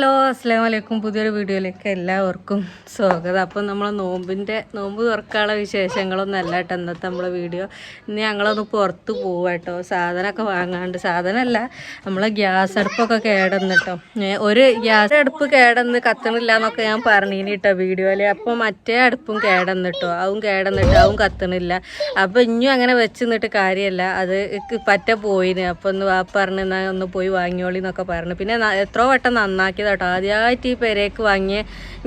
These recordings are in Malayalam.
ഹലോ അസ്സലാമു അലൈക്കും. പുതിയൊരു വീഡിയോയിലേക്ക് എല്ലാവർക്കും സ്വാഗതം. അപ്പം നമ്മൾ നോമ്പ് തുറക്കാനുള്ള വിശേഷങ്ങളൊന്നും അല്ല കേട്ടോ ഇന്നത്തെ നമ്മളെ വീഡിയോ. ഇന്ന് ഞങ്ങളൊന്ന് പുറത്ത് പോവുക കേട്ടോ, സാധനമൊക്കെ വാങ്ങാണ്ട്. സാധനമല്ല, നമ്മളെ ഗ്യാസ് അടുപ്പൊക്കെ കേടന്നിട്ടോ. ഒരു ഗ്യാസ് അടുപ്പ് കേടന്ന് കത്തണില്ല എന്നൊക്കെ ഞാൻ പറഞ്ഞിനി കേട്ടോ വീഡിയോയിൽ. അപ്പോൾ മറ്റേ അടുപ്പും കേടന്നിട്ടോ, അതും കത്തണില്ല. അപ്പോൾ ഇനിയും അങ്ങനെ വെച്ച് നിന്നിട്ട് കാര്യമല്ല, അത് പറ്റ പോയിന്. അപ്പോൾ ഒന്ന് വാപ്പ പറഞ്ഞ് എന്നാൽ ഒന്ന് പോയി വാങ്ങിയോളി എന്നൊക്കെ പറഞ്ഞു. പിന്നെ എത്രയോ വട്ടം നന്നാക്കിയതാട്ടോ. ആദ്യമായിട്ട് ഈ പെരേക്ക് വാങ്ങിയ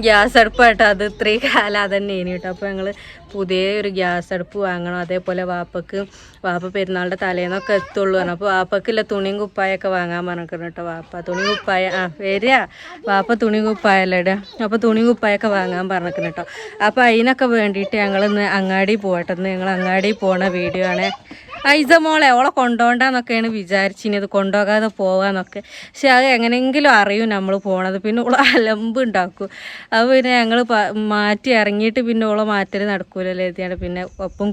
ഗ്യാസ് അടുപ്പായിട്ടോ, അത് ഇത്രയും കാലം അതന്നെ ഇനി കേട്ടോ. അപ്പോൾ ഞങ്ങൾ പുതിയ ഒരു ഗ്യാസ് അടുപ്പ് വാങ്ങണം. അതേപോലെ വാപ്പ പെരുന്നാളുടെ തലേന്നൊക്കെ എത്തുള്ളൂ പറഞ്ഞു. അപ്പോൾ വാപ്പക്കില്ല തുണിയും കുപ്പായൊക്കെ വാങ്ങാൻ പറഞ്ഞിരിക്കണം കേട്ടോ. വാപ്പ തുണി കുപ്പായ വരിക, വാപ്പ തുണി കുപ്പായല്ലേ ഇടുക. അപ്പോൾ തുണി കുപ്പായൊക്കെ വാങ്ങാൻ പറഞ്ഞിരിക്കണം കേട്ടോ. അപ്പോൾ അതിനൊക്കെ വേണ്ടിയിട്ട് ഞങ്ങളിന്ന് അങ്ങാടി പോകട്ടെ. ഞങ്ങൾ അങ്ങാടി പോണ വീഡിയോ ആണ്. ഐസ മോളെ ഓളെ കൊണ്ടുപോകണ്ടെന്നൊക്കെയാണ് വിചാരിച്ചിനി, കൊണ്ടുപോകാതെ പോകാന്നൊക്കെ. പക്ഷെ അത് എങ്ങനെയെങ്കിലും അറിയും നമ്മൾ പോണത്. പിന്നെ ഓളെ അലമ്പ് ഉണ്ടാക്കും. അത് പിന്നെ ഞങ്ങൾ മാറ്റി ഇറങ്ങിയിട്ട് പിന്നെ ഓളെ മാറ്റൽ നടക്കൂലല്ലോ എത്തിയാണ് പിന്നെ ഒപ്പം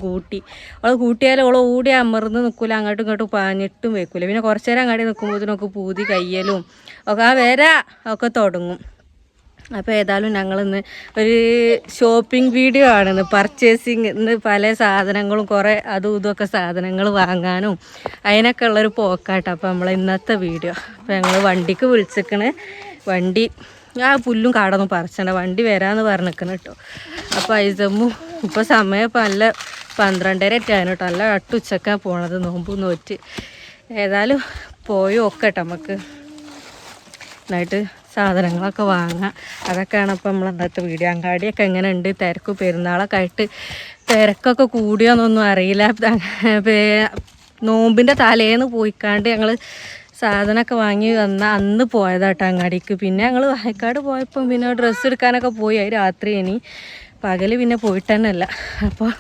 ഓളെ കൂട്ടിയാലും ഓളെ ഓടി അമർന്ന് നിൽക്കൂല, അങ്ങോട്ടും ഇങ്ങോട്ടും പാഞ്ഞിട്ടും വെക്കൂല. പിന്നെ കുറച്ചു നേരം അങ്ങാടി നിൽക്കുമ്പോഴത്തേനൊക്കെ പൂതി കയ്യലും ഒക്കെ ഒക്കെ തുടങ്ങും. അപ്പോൾ ഏതായാലും ഞങ്ങളിന്ന് ഒരു ഷോപ്പിംഗ് വീഡിയോ ആണിന്ന്, പർച്ചേസിങ്. ഇന്ന് പല സാധനങ്ങളും കുറേ അതും ഇതൊക്കെ സാധനങ്ങൾ വാങ്ങാനും അതിനൊക്കെ ഉള്ളൊരു പോക്കാട്ടോ. അപ്പോൾ നമ്മൾ ഇന്നത്തെ വീഡിയോ. അപ്പോൾ ഞങ്ങൾ വണ്ടിക്ക് വിളിച്ചിക്കണ്. വണ്ടി പുല്ലും കാടൊന്നും പറിച്ചണ്ട, വണ്ടി വരാമെന്ന് പറഞ്ഞിരിക്കണം കേട്ടോ. അപ്പോൾ ഐസമ്മു ഇപ്പോൾ സമയം ഇപ്പോൾ നല്ല 12:30 ആയിരുന്നു കേട്ടോ. നല്ല ഉച്ചക്കാണ് പോണത്, നോമ്പ് നോറ്റ്. ഏതായാലും പോയി നോക്കട്ടെ നമുക്ക്, എന്നിട്ട് സാധനങ്ങളൊക്കെ വാങ്ങാം. അതൊക്കെയാണ് അപ്പോൾ നമ്മൾ ഇന്നത്തെ വീഡിയോ. അങ്ങാടിയൊക്കെ എങ്ങനെ ഉണ്ട്, തിരക്ക് പെരുന്നാളൊക്കെ ആയിട്ട് തിരക്കൊക്കെ കൂടിയോന്നൊന്നും അറിയില്ല. നോമ്പിൻ്റെ തലേന്ന് പോയിക്കാണ്ട് ഞങ്ങൾ സാധനമൊക്കെ വാങ്ങി അന്ന് പോയതാട്ടോ അങ്ങാടിക്ക്. പിന്നെ ഞങ്ങൾ വയക്കാട് പോയപ്പം പിന്നെ ഡ്രസ്സ് എടുക്കാനൊക്കെ പോയി. അത് രാത്രി ഇനി പകൽ പിന്നെ പോയിട്ട് തന്നെ അല്ല. അപ്പോൾ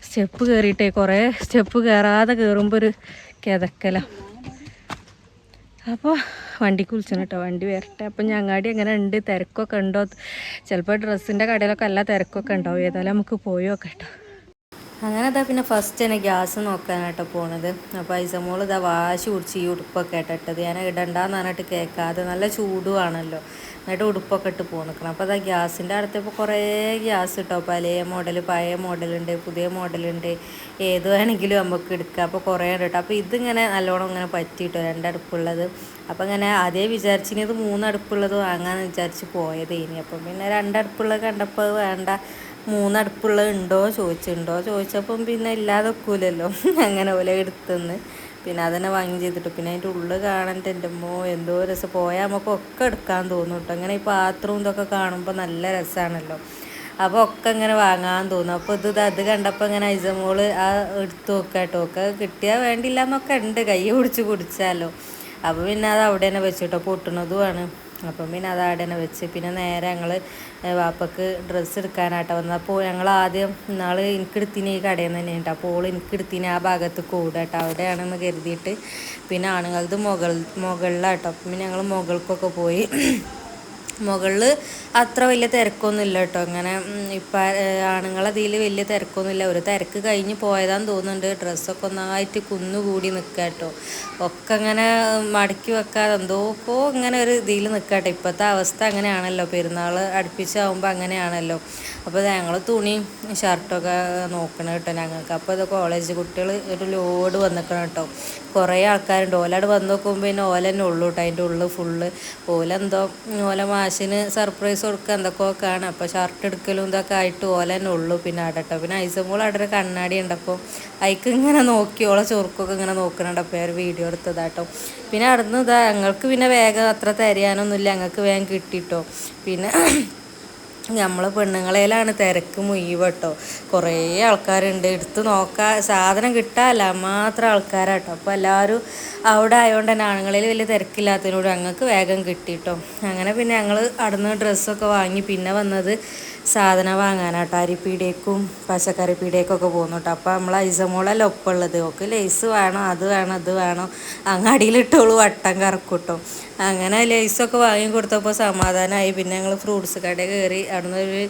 സ്റ്റെപ്പ് കയറിയിട്ടേ, കുറേ സ്റ്റെപ്പ് കയറാതെ കയറുമ്പോൾ ഒരു കിതക്കല. അപ്പോൾ വണ്ടിക്ക് വിളിച്ചു കേട്ടോ, വണ്ടി വരട്ടെ. അപ്പം ഞങ്ങാടി എങ്ങനെ ഉണ്ട്, തിരക്കൊക്കെ ഉണ്ടോ? ചിലപ്പോൾ ഡ്രസ്സിൻ്റെ കടയിലൊക്കെ എല്ലാ തിരക്കൊക്കെ ഉണ്ടാവും. ഏതായാലും നമുക്ക് പോയി നോക്കാം. അങ്ങനെ ഇതാ പിന്നെ ഫസ്റ്റ് തന്നെ ഗ്യാസ് നോക്കാനായിട്ടോ പോണത്. അപ്പോൾ ഐസമോൾ ഇതാ വാശി പിടിച്ച് ഈ ഉടുപ്പൊക്കെ ഇട്ടത്. ഞാൻ ഇടണ്ടെന്ന് പറഞ്ഞിട്ട് കേൾക്കാതെ, നല്ല ചൂടുവാണല്ലോ, എന്നിട്ട് ഉടുപ്പൊക്കെ ഇട്ട് പോന്നിക്കണം. അപ്പോൾ അതാ ഗ്യാസിൻ്റെ അടുത്ത് ഇപ്പോൾ കുറേ ഗ്യാസ് കിട്ടോ, പല മോഡൽ, പഴയ മോഡലുണ്ട്, പുതിയ മോഡലുണ്ട്, ഏത് വേണമെങ്കിലും നമുക്ക് എടുക്കാം. അപ്പോൾ കുറേ ഉണ്ട് കേട്ടോ. അപ്പോൾ ഇതിങ്ങനെ നല്ലോണം ഇങ്ങനെ പറ്റിയിട്ടോ, 2 അടുപ്പുള്ളത്. അപ്പോൾ ഇങ്ങനെ അതേ വിചാരിച്ചിനി ഇത് 3 അടുപ്പുള്ളത് വാങ്ങാമെന്ന് വിചാരിച്ച് പോയത് ഇനി. അപ്പം പിന്നെ 2 അടുപ്പുള്ളത് കണ്ടപ്പോൾ അത് വേണ്ട, 3 അടുപ്പുള്ളത് ചോദിച്ചപ്പം പിന്നെ ഇല്ലാതെ വെക്കൂലല്ലോ. അങ്ങനെ പോലെ എടുത്തുനിന്ന് പിന്നെ അതന്നെ വാങ്ങി ചെയ്തിട്ട് പിന്നെ അതിൻ്റെ ഉള്ളിൽ കാണണ്ട എൻ്റെ അമ്മോ എന്തോ രസം. പോയാൽ നമുക്കൊക്കെ എടുക്കാൻ തോന്നും കേട്ടോ. അങ്ങനെ ഈ പാത്രവും ഇതൊക്കെ കാണുമ്പോൾ നല്ല രസമാണല്ലോ. അപ്പോൾ ഒക്കെ ഇങ്ങനെ വാങ്ങാൻ തോന്നും. അപ്പോൾ അത് കണ്ടപ്പോൾ ഇങ്ങനെ ഐസമോള് എടുത്ത് നോക്കാം കേട്ടോ. ഒക്കെ കിട്ടിയാൽ വേണ്ടില്ല എന്നൊക്കെ ഉണ്ട്, കൈ പിടിച്ച് കുടിച്ചാലോ. അപ്പോൾ പിന്നെ അത് അവിടെ തന്നെ വെച്ചിട്ടോ, പൊട്ടണതുമാണ്. അപ്പം പിന്നെ അത് അവിടെ തന്നെ വെച്ച് പിന്നെ നേരെ ഞങ്ങൾ വാപ്പക്ക് ഡ്രസ്സ് എടുക്കാനായിട്ട് വന്നത്. അപ്പോൾ ഞങ്ങൾ ആദ്യം എനിക്കെടുത്തിന് ഈ കടയിൽ നിന്ന് തന്നെ ഉണ്ട്. അപ്പോൾ എനിക്കെടുത്തിന് ആ ഭാഗത്ത് കൂടാട്ടോ, അവിടെയാണെന്ന് കരുതിയിട്ട് പിന്നെ ആണുങ്ങളത് മുകളിലാട്ടോ. അപ്പം പിന്നെ ഞങ്ങൾ മുകൾക്കൊക്കെ പോയി. മുകളിൽ അത്ര വലിയ തിരക്കൊന്നും ഇല്ല കേട്ടോ. അങ്ങനെ ഇപ്പം ആണുങ്ങളതിൽ വലിയ തിരക്കൊന്നുമില്ല. ഒരു തിരക്ക് കഴിഞ്ഞ് പോയതാന്ന് തോന്നുന്നുണ്ട്. ഡ്രസ്സൊക്കെ ഒന്നായിട്ട് കുന്നുകൂടി നിൽക്കുക കേട്ടോ. ഒക്കെ അങ്ങനെ മടക്കി വെക്കാതെ എന്തോക്കോ ഇങ്ങനെ ഒരു ഇതിൽ നിൽക്കുക കേട്ടോ. ഇപ്പോഴത്തെ അവസ്ഥ അങ്ങനെയാണല്ലോ, പെരുന്നാൾ അടുപ്പിച്ചാവുമ്പോൾ അങ്ങനെയാണല്ലോ. അപ്പോൾ ഞങ്ങൾ തുണിയും ഷർട്ടൊക്കെ നോക്കണം കേട്ടോ ഞങ്ങൾക്ക്. അപ്പോൾ ഇത് കോളേജ് കുട്ടികൾ ഒരു ലോഡ് വന്നിക്കണം കേട്ടോ. കുറേ ആൾക്കാരുണ്ട്. ഓലോട് വന്ന് നോക്കുമ്പോൾ പിന്നെ ഓലെന്നെ ഉള്ളൂ കേട്ടോ. അതിൻ്റെ ഉള്ളിൽ ഫുള്ള് ഓലെന്തോ ഓല മാഷിന് സർപ്രൈസ് കൊടുക്കുക എന്തൊക്കെയൊക്കെയാണ്. അപ്പോൾ ഷർട്ട് എടുക്കലും ഇതൊക്കെ ആയിട്ട് ഓലെന്നെ ഉള്ളൂ പിന്നെ അവിടെ കേട്ടോ. പിന്നെ ഐസമോൾ അവിടെ ഒരു കണ്ണാടി ഉണ്ടപ്പോൾ അതിക്ക് ഇങ്ങനെ നോക്കി ഓളെ ചൊറുക്കൊക്കെ ഇങ്ങനെ നോക്കണുണ്ടപ്പോൾ ഒരു വീഡിയോ എടുത്തതാട്ടോ. പിന്നെ അവിടെ നിന്ന് ഞങ്ങൾക്ക് പിന്നെ വേഗം അത്ര തരാനൊന്നുമില്ല, ഞങ്ങൾക്ക് വേഗം കിട്ടിട്ടോ. പിന്നെ നമ്മൾ പെണ്ണുങ്ങളേലാണ് തിരക്ക് മുഴുവട്ടോ. കുറേ ആൾക്കാരുണ്ട്, എടുത്ത് നോക്കാൻ സാധനം കിട്ടാല്ല മാത്രം ആൾക്കാരാട്ടോ. അപ്പോൾ എല്ലാവരും അവിടെ ആയതുകൊണ്ട് തന്നെ ആണുങ്ങളിൽ വലിയ തിരക്കില്ലാത്തതിനോട് ഞങ്ങൾക്ക് വേഗം കിട്ടിട്ടോ. അങ്ങനെ പിന്നെ ഞങ്ങൾ അവിടുന്ന് ഡ്രസ്സൊക്കെ വാങ്ങി പിന്നെ വന്നത് സാധനം വാങ്ങാനാട്ടോ. അരിപ്പീടിയേക്കും പച്ചക്കറി പീടിയേക്കൊക്കെ പോകുന്നു കേട്ടോ. അപ്പോൾ നമ്മൾ ഐസമോളല്ല ഒപ്പമുള്ളത്. ഓക്ക് ലേസ് വേണം, അത് വേണം, ഇത് വേണം, അങ്ങാടിയിലിട്ടോളൂ വട്ടം കറക്കൂട്ടോ. അങ്ങനെ ലേസൊക്കെ വാങ്ങി കൊടുത്തപ്പോൾ സമാധാനമായി. പിന്നെ ഞങ്ങൾ ഫ്രൂട്ട്സ് കടയിൽ കയറി. അവിടുന്ന്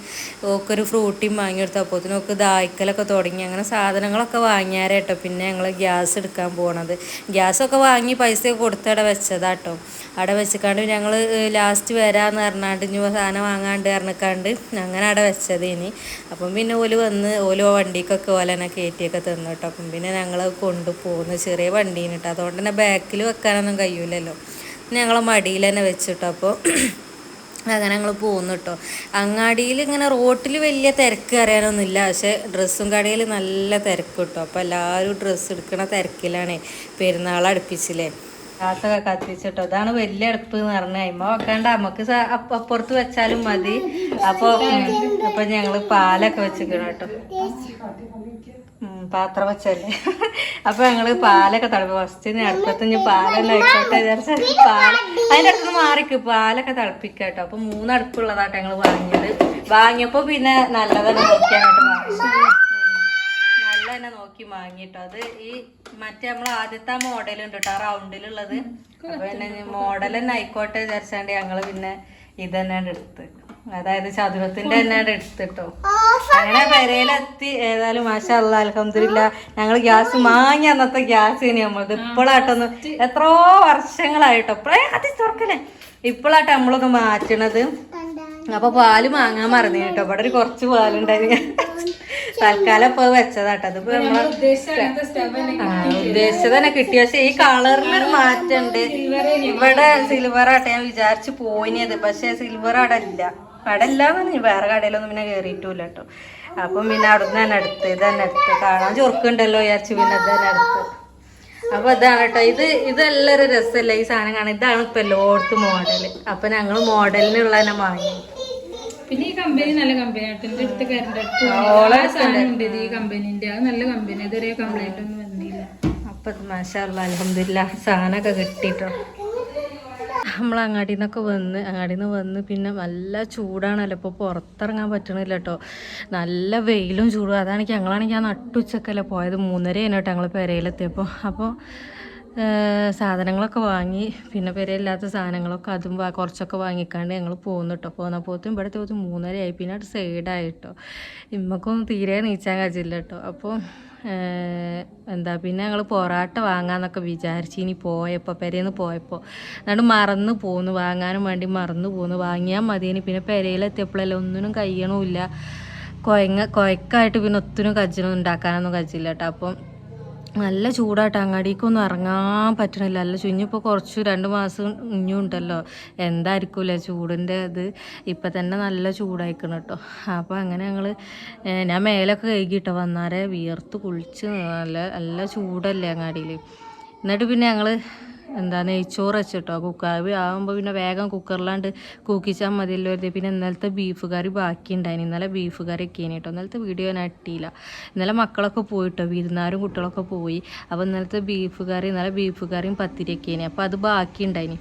ഓക്കൊരു ഫ്രൂട്ടിയും വാങ്ങി കൊടുത്തപ്പോൾ നോക്ക് ദായ്ക്കലൊക്കെ തുടങ്ങി. അങ്ങനെ സാധനങ്ങളൊക്കെ വാങ്ങിയാരേട്ടോ പിന്നെ ഞങ്ങൾ ഗ്യാസ് എടുക്കാൻ പോകണത്. ഗ്യാസൊക്കെ വാങ്ങി പൈസയൊക്കെ കൊടുത്തവിടെ വെച്ചതാട്ടോ. അവിടെ വെച്ചിക്കാണ്ട് ഞങ്ങൾ ലാസ്റ്റ് വരാമെന്ന് പറഞ്ഞാണ്ട് ഇനി സാധനം വാങ്ങാണ്ട് പറഞ്ഞിക്കാണ്ട് അങ്ങനെ അവിടെ വെച്ചത് ഇനി. അപ്പം പിന്നെ ഓല് വണ്ടിക്കൊക്കെ ഓലെന്നെ കയറ്റിയൊക്കെ തന്നു കേട്ടോ. അപ്പം പിന്നെ ഞങ്ങൾ കൊണ്ടുപോകുന്നു. ചെറിയ വണ്ടീന് കേട്ടോ, അതുകൊണ്ട് തന്നെ ബാക്കിൽ വെക്കാനൊന്നും കഴിയൂലല്ലോ. ഞങ്ങളെ മടിയിൽ തന്നെ വെച്ചിട്ടോ. അപ്പോൾ അങ്ങനെ ഞങ്ങൾ പോകുന്നു കേട്ടോ. അങ്ങാടിയിൽ ഇങ്ങനെ റോട്ടിൽ വലിയ തിരക്ക് അറിയാനൊന്നുമില്ല, പക്ഷേ ഡ്രസ്സും കടയിൽ നല്ല തിരക്ക് കിട്ടും. അപ്പോൾ എല്ലാവരും ഡ്രസ്സ് എടുക്കണ തിരക്കിലാണ്. പെരുന്നാൾ അടുപ്പിച്ചില്ലേ, ഗ്യാസൊക്കെ കത്തിച്ചിട്ടോ. അതാണ് വലിയ അടുപ്പ് എന്ന് പറഞ്ഞാൽ അമ്മ വെക്കാണ്ട് നമുക്ക് അപ്പുറത്ത് വെച്ചാലും മതി. അപ്പോൾ ഞങ്ങൾ പാലൊക്കെ വെച്ചിക്കണം കേട്ടോ. പാത്രം വെച്ചല്ലേ. അപ്പോൾ ഞങ്ങൾ പാലൊക്കെ തിളപ്പി ഫസ്റ്റ് അടുപ്പത്ത് പാലെല്ലാം ആയിക്കോട്ടെ വിചാരിച്ചാൽ അതിൻ്റെ അടുത്ത് മാറിക്ക് പാലൊക്കെ തിളപ്പിക്കുക കേട്ടോ. അപ്പോൾ 3 അടുപ്പുള്ളതാട്ടോ ഞങ്ങൾ വാങ്ങിയപ്പോൾ പിന്നെ നല്ലതന്നെ നോക്കിയാങ്ങോട്ട് വാങ്ങി. നല്ല തന്നെ നോക്കി വാങ്ങിട്ടോ. അത് ഈ മറ്റേ നമ്മൾ ആദ്യത്തെ മോഡലുണ്ട് കേട്ടോ, ആ റൗണ്ടിലുള്ളത്. അപ്പോൾ പിന്നെ മോഡൽ തന്നെ ആയിക്കോട്ടെ വിചാരിച്ചാണ്ട് ഞങ്ങൾ പിന്നെ ഇതന്നെയാണ് എടുത്ത്, അതായത് ചതുരത്തിന്റെ തന്നെയാണ് എടുത്തിട്ടോ. അങ്ങനെ പെരയിലെത്തി. ഏതായാലും മാഷാ അല്ലാഹ് അൽഹംദുലില്ലാ ഞങ്ങൾ ഗ്യാസ് വാങ്ങി. അന്നത്തെ ഗ്യാസ് ഇനി നമ്മളത് ഇപ്പോഴാട്ടൊന്ന് എത്രയോ വർഷങ്ങളായിട്ടോ, ഇപ്പോഴാട്ടോ നമ്മളൊന്ന് മാറ്റണത്. അപ്പൊ പാല് വാങ്ങാൻ മറന്നു കേട്ടോ. ഇവിടെ ഒരു കുറച്ച് പാലുണ്ടായിരുന്നു, തൽക്കാലം ഇപ്പൊ വെച്ചതാട്ടോ. അതിപ്പോ നമ്മള് ഉദ്ദേശിച്ചത് തന്നെ കിട്ടി. പക്ഷെ ഈ കളറിനൊരു മാറ്റമുണ്ട്. ഇവിടെ സിൽവർ ആട്ടെ ഞാൻ വിചാരിച്ചു പോയിനത്, പക്ഷെ സിൽവർ അവിടെ ഇല്ല. അവിടെ ഇല്ലാന്ന് വേറെ കടയിലൊന്നും പിന്നെ കേറിയിട്ടില്ല കേട്ടോ. അപ്പം പിന്നെ അവിടുന്ന് തന്നെ എടുത്ത് ഇത് തന്നെ എടുത്ത് കാണാൻ ചൊറുക്കുണ്ടല്ലോ വിചാരിച്ചു പിന്നെ ഇത് തന്നെ എടുത്ത്. അപ്പൊ ഇതാണ് കേട്ടോ. ഇതെല്ലാം ഒരു രസമല്ലേ ഈ സാധനം കാണാൻ. ഇതാണ് ഇപ്പൊ എല്ലായിടത്തും മോഡല്. അപ്പൊ ഞങ്ങള് മോഡലിനുള്ള തന്നെ വാങ്ങി. പിന്നെ ഈ കമ്പനി നല്ല കമ്പനി ആയിട്ട് എന്റെ അടുത്ത് കയറിന്റെ ഈ കമ്പനിന്റെ അത് നല്ല കമ്പനി, ഇതുവരെ കംപ്ലൈന്റ് ഒന്നും വന്നില്ല. അപ്പൊ മാഷാ അല്ലാഹ് അൽഹംദുലില്ലാ സാധനമൊക്കെ കിട്ടിട്ടോ. നമ്മൾ അങ്ങാടിയിൽ നിന്ന് വന്ന് പിന്നെ നല്ല ചൂടാണല്ലോ. ഇപ്പോൾ പുറത്തിറങ്ങാൻ പറ്റണില്ല കേട്ടോ, നല്ല വെയിലും ചൂടും. അതാണെങ്കിൽ ഞങ്ങളാണെങ്കിൽ ആ നട്ടുച്ചക്കല്ലേ പോയത്, 3:30 കേട്ടോ ഞങ്ങൾ പെരയിലെത്തിയപ്പോൾ. അപ്പോൾ സാധനങ്ങളൊക്കെ വാങ്ങി, പിന്നെ പെരയില്ലാത്ത സാധനങ്ങളൊക്കെ അതും കുറച്ചൊക്കെ വാങ്ങിക്കാണ്ട് ഞങ്ങൾ പോകുന്നു കേട്ടോ. പോന്നപ്പോഴത്തും ഇവിടെ തോത്തും 3:30 പിന്നെ അത് സൈഡായിട്ടോ. ഇമ്മക്കൊന്നും തീരെ നീച്ചാൻ കഴിച്ചില്ല കേട്ടോ. അപ്പോൾ പിന്നെ ഞങ്ങൾ പൊറാട്ട വാങ്ങാമെന്നൊക്കെ വിചാരിച്ച് ഇനി പെരേന്ന് പോയപ്പോൾ എന്നിട്ട് മറന്നു പോന്നു, വാങ്ങാനും വേണ്ടി മറന്നു പോന്നു. വാങ്ങിയാൽ മതിയേനി. പിന്നെ പെരയിലെത്തിയപ്പോഴല്ലേ ഒന്നിനും കഴിയണമില്ല, കുഴക്കായിട്ട് പിന്നെ ഒത്തിനും കജ്ജിനൊന്നും ഉണ്ടാക്കാനൊന്നും കഴിച്ചില്ല കേട്ടോ. അപ്പം നല്ല ചൂടായിട്ട് അങ്ങാടിക്കൊന്നും ഇറങ്ങാൻ പറ്റണില്ല. നല്ല ചുഞ്ഞിപ്പോൾ കുറച്ച് 2 മാസം ഇനിയും ഉണ്ടല്ലോ, എന്തായിരിക്കൂലേ ചൂടിൻ്റെ ഇത്. ഇപ്പം തന്നെ നല്ല ചൂടായിക്കണം കേട്ടോ. അപ്പോൾ അങ്ങനെ ഞാൻ മേലൊക്കെ കഴുകിയിട്ടോ, വന്നാരെ വിയർത്ത് കുളിച്ച് നല്ല ചൂടല്ലേ അങ്ങാടിയിൽ. എന്നിട്ട് പിന്നെ ഞങ്ങൾ നെയ്ച്ചോറ് വെച്ചിട്ടോ. കുക്കർ ആകുമ്പോൾ പിന്നെ വേഗം കുക്കറിലാണ്ട് കൂക്കിച്ചാൽ മതിയല്ലോ. പിന്നെ ഇന്നലത്തെ ബീഫ് കറി ബാക്കി ഉണ്ടായിന്. ഇന്നലെ ബീഫ് കറി ഒക്കെ കേട്ടോ. ഇന്നലത്തെ വീഡിയോ ഞാൻ ഇട്ടില്ല. ഇന്നലെ മക്കളൊക്കെ പോയിട്ടോ, വിരുന്നാരും കുട്ടികളൊക്കെ പോയി. അപ്പോൾ ഇന്നലെ ബീഫ് കറിയും പത്തിരിയൊക്കെ ആയിന്. അപ്പോൾ അത് ബാക്കി ഉണ്ടായിന്.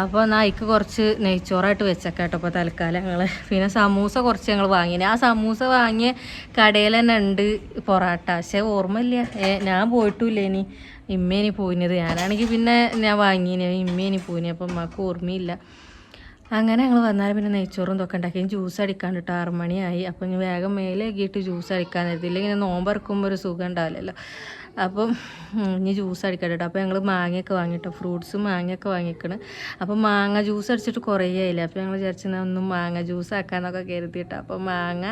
അപ്പോൾ അതിക്ക് കുറച്ച് നെയ്ച്ചോറായിട്ട് വെച്ചേക്കാട്ടോ ഇപ്പോൾ തൽക്കാലം ഞങ്ങൾ. പിന്നെ സമൂസ കുറച്ച് ഞങ്ങൾ വാങ്ങിന്. ആ സമൂസ വാങ്ങിയ കടയിൽ തന്നെ ഉണ്ട് പൊറാട്ട, പക്ഷേ ഓർമ്മയില്ല, ഞാൻ പോയിട്ടില്ല. ഇനി ഇമ്മേനി പോയിനത്, ഞാനാണെങ്കിൽ പിന്നെ ഞാൻ വാങ്ങിന്, ഇമ്മേനി പോയിന്. അപ്പം അമ്മക്ക് ഓർമ്മയില്ല. അങ്ങനെ ഞങ്ങൾ വന്നാൽ പിന്നെ നെയ്ച്ചോറും ഇതൊക്കെ ഉണ്ടാക്കി ജ്യൂസ് അടിക്കാൻ കേട്ടോ. 6 മണിയായി. അപ്പം ഇനി വേഗം മേലേക്കിയിട്ട് ജ്യൂസ് അടിക്കാൻ തരത്തില്ല, ഇങ്ങനെ നോമ്പറക്കുമ്പോൾ ഒരു സുഖം ഉണ്ടാവില്ലല്ലോ. അപ്പം ഇനി ജ്യൂസ് അടിക്കട്ടെ കേട്ടോ. അപ്പോൾ ഞങ്ങൾ മാങ്ങയൊക്കെ വാങ്ങിട്ടോ, ഫ്രൂട്ട്സും മാങ്ങയൊക്കെ വാങ്ങിക്കണ്. അപ്പം മാങ്ങ ജ്യൂസ് അടിച്ചിട്ട് കുറേ ആയില്ല. അപ്പോൾ ഞങ്ങൾ വിചാരിച്ചാൽ ഒന്നും മാങ്ങ ജ്യൂസ് ആക്കാന്നൊക്കെ കരുതിയിട്ടോ. അപ്പോൾ മാങ്ങ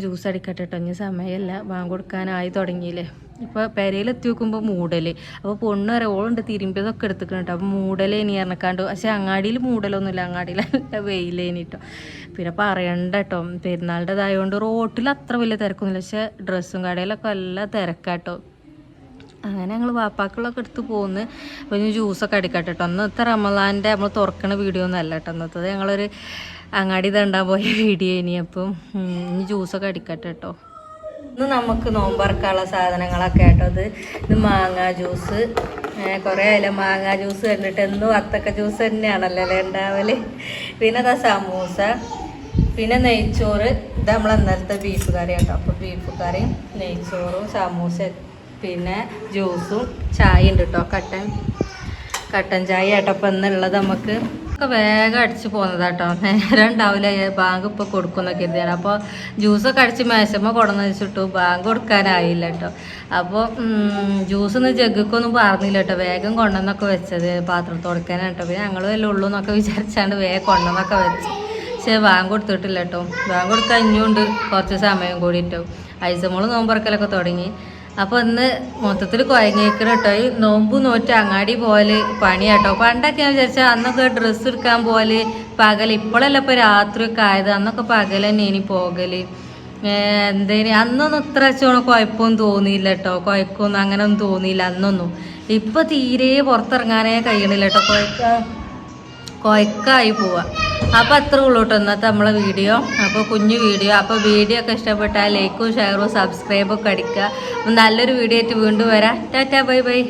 ജ്യൂസ് അടിക്കട്ടെ കേട്ടോ. ഇനി സമയമല്ല, ബാങ്ക് കൊടുക്കാനായി തുടങ്ങിയില്ലേ. ഇപ്പോൾ പെരയിലെത്തി നോക്കുമ്പോൾ മൂടൽ. അപ്പോൾ പൊണ്ണ് വരെ ഓളുണ്ട് തിരുമ്പിയതൊക്കെ എടുത്തിക്കണം കേട്ടോ. അപ്പോൾ മൂടലേനി ഇറക്കാണ്ട്, പക്ഷേ അങ്ങാടിയിൽ മൂടലൊന്നുമില്ല, അങ്ങാടിയിൽ നല്ല വെയിലേനി കേട്ടോ. പിന്നെ പറയണ്ട കേട്ടോ, പെരുന്നാളിൻ്റെതായതുകൊണ്ട് റോട്ടിൽ അത്ര വലിയ തിരക്കൊന്നുമില്ല, പക്ഷേ ഡ്രസ്സും കടയിലൊക്കെ നല്ല തിരക്കാട്ടോ. അങ്ങനെ ഞങ്ങൾ വാപ്പാക്കളൊക്കെ എടുത്ത് പോകുന്നു. അപ്പോൾ ഇനി ജ്യൂസൊക്കെ അടിക്കട്ടെ കേട്ടോ. അന്നത്തെ റമദാൻ്റെ നമ്മൾ തുറക്കണ വീഡിയോ ഒന്നും അല്ല കേട്ടോ. അന്നത്തത് ഞങ്ങളൊരു അങ്ങാടി തണ്ടാൻ പോയ വീഡിയോ ഇനി. അപ്പം ഇനി ജ്യൂസൊക്കെ അടിക്കട്ടെ കേട്ടോ. ഇന്ന് നമുക്ക് നോമ്പറക്കാനുള്ള സാധനങ്ങളൊക്കെ കേട്ടോ. ഇത് മാങ്ങ ജ്യൂസ്. കുറേ ആയില്ല മാങ്ങ ജ്യൂസ് കണ്ടിട്ട്. എന്നും വത്തക്ക ജ്യൂസ് തന്നെയാണല്ലോ അല്ലേ ഉണ്ടാവല്. പിന്നെ അതാ സമൂസ, പിന്നെ നെയ്ച്ചോറ്. ഇത് നമ്മൾ ഇന്നലത്തെ ബീഫ് കറി കേട്ടോ. അപ്പോൾ ബീഫ് കറിയും നെയ്ച്ചോറും സമൂസ, പിന്നെ ജ്യൂസും ചായ ഉണ്ട് കേട്ടോ, കട്ടൻ. കട്ടൻ ചായ കേട്ടപ്പോൾ എന്നുള്ളത് നമുക്ക് ഒക്കെ വേഗം അടിച്ച് പോകുന്നതാട്ടോ. നേരം ഉണ്ടാവില്ല, ബാങ്ക് ഇപ്പോൾ കൊടുക്കുന്നൊക്കെ ഇരുന്നാണ്. അപ്പോൾ ജ്യൂസൊക്കെ അടിച്ച് മേശമ്മ കൊടന്ന് വെച്ചിട്ടു, ബാങ്ക് കൊടുക്കാനായില്ല കേട്ടോ. അപ്പോൾ ജ്യൂസൊന്നും ജഗ്ഗൊന്നും പറഞ്ഞില്ല കേട്ടോ, വേഗം കൊണ്ടുവന്നൊക്കെ വെച്ചത് പാത്രം തുടക്കാനാണ് കേട്ടോ. പിന്നെ ഞങ്ങൾ വല്ല ഉള്ളൂ എന്നൊക്കെ വിചാരിച്ചാണ്ട് വേഗം കൊണ്ടുവന്നൊക്കെ വെച്ച്. പക്ഷേ ബാങ്ക് കൊടുത്തിട്ടില്ല കേട്ടോ. ബാങ്ക് കൊടുക്കാൻ ഇനിയുണ്ട് കുറച്ച് സമയം കൂടി കേട്ടോ. ഐസമോള് നോമ്പറക്കലൊക്കെ തുടങ്ങി. അപ്പോൾ ഇന്ന് മൊത്തത്തിൽ കുഴങ്ങിയേക്കണം കേട്ടോ. ഈ നോമ്പ് നോറ്റ് അങ്ങാടി പോലെ പണിയാട്ടോ. പണ്ടൊക്കെ ഞാൻ വിചാരിച്ചാൽ അന്നൊക്കെ ഡ്രസ്സ് എടുക്കാൻ പോലെ പകൽ, ഇപ്പോഴല്ല ഇപ്പോൾ രാത്രിയൊക്കെ ആയത്, അന്നൊക്കെ പകൽ തന്നെ ഇനി പോകല്. എന്തേലും അന്നൊന്നും ഇത്ര വെച്ചോണം കുഴപ്പമൊന്നും തോന്നിയില്ല കേട്ടോ. കുഴക്കമൊന്നും അങ്ങനെ ഒന്നും തോന്നിയില്ല അന്നൊന്നും. ഇപ്പം തീരെ പുറത്തിറങ്ങാനേ കഴിയണില്ല കേട്ടോ. കൊയക്കായി പോവാ. അപ്പോൾ അത്ര ഉള്ളൂ കേട്ടോ ഇന്നത്തെ നമ്മളെ വീഡിയോ. അപ്പോൾ കുഞ്ഞു വീഡിയോ. അപ്പോൾ വീഡിയോ ഒക്കെ ഇഷ്ടപ്പെട്ടാൽ ലൈക്കും ഷെയറും സബ്സ്ക്രൈബൊക്കെ അടിക്കുക. നല്ലൊരു വീഡിയോ ആയിട്ട് വീണ്ടും വരാം. Tata bye bye.